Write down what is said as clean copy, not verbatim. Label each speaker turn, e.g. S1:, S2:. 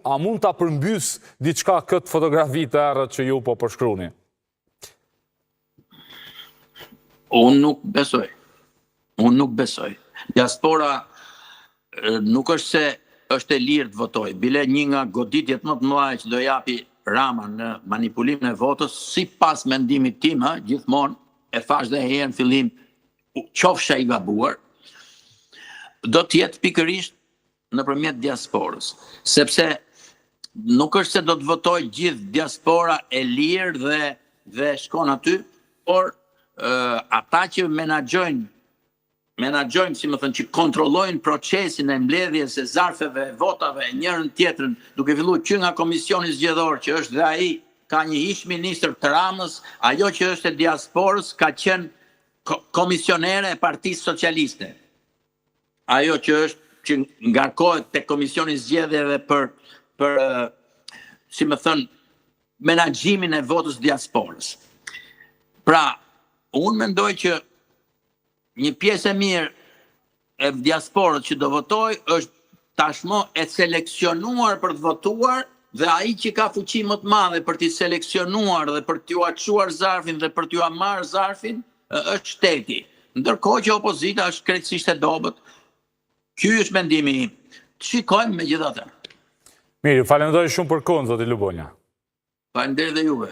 S1: a mund ta përmbys diçka këtë fotografi të errët që ju po përshkruni?
S2: Unë nuk besoj. Diaspora nuk është se është e lirë të votoj. Bile një nga goditjet më të mëdha që do japi Rama në manipulimin e votës, sipas mendimit tim, gjithmonë e thash dhe herë në fillim, qofsha i gabuar, do të jetë pikërisht nëpërmjet diasporës, sepse nuk është se do të votoj gjithë diaspora e lirë dhe shkon aty, por ata që menaxhojnë, si më thënë, që kontrollojnë procesin e mbledhjes e zarfeve, votave, njërën tjetrën, duke filluar që nga komisioni zgjedhor, që është dhe ai ka një ish ministër të Ramës, ajo që është e diasporës ka qenë komisionere e Partisë Socialiste. Ajo që është që ngarkohet te komisioni zgjedhjeve për si më thënë, menaxhimin e votës diasporës. Pra, unë mendoj që një pjesë e mirë e diasporës që do votoj është tashmë e seleksionuar për të votuar dhe ai që ka fuqi më të madhe për t'i seleksionuar dhe për t'ju açuar zarfin dhe për t'ju marrë zarfin është shteti. Ndërkohë që opozita është krejtësisht e dobët. Ky është mendimi im. Shikojmë megjithatë.
S1: Mirë, falenderoj shumë për kohën, zoti Lubonja.
S2: Faleminderit dhe juve.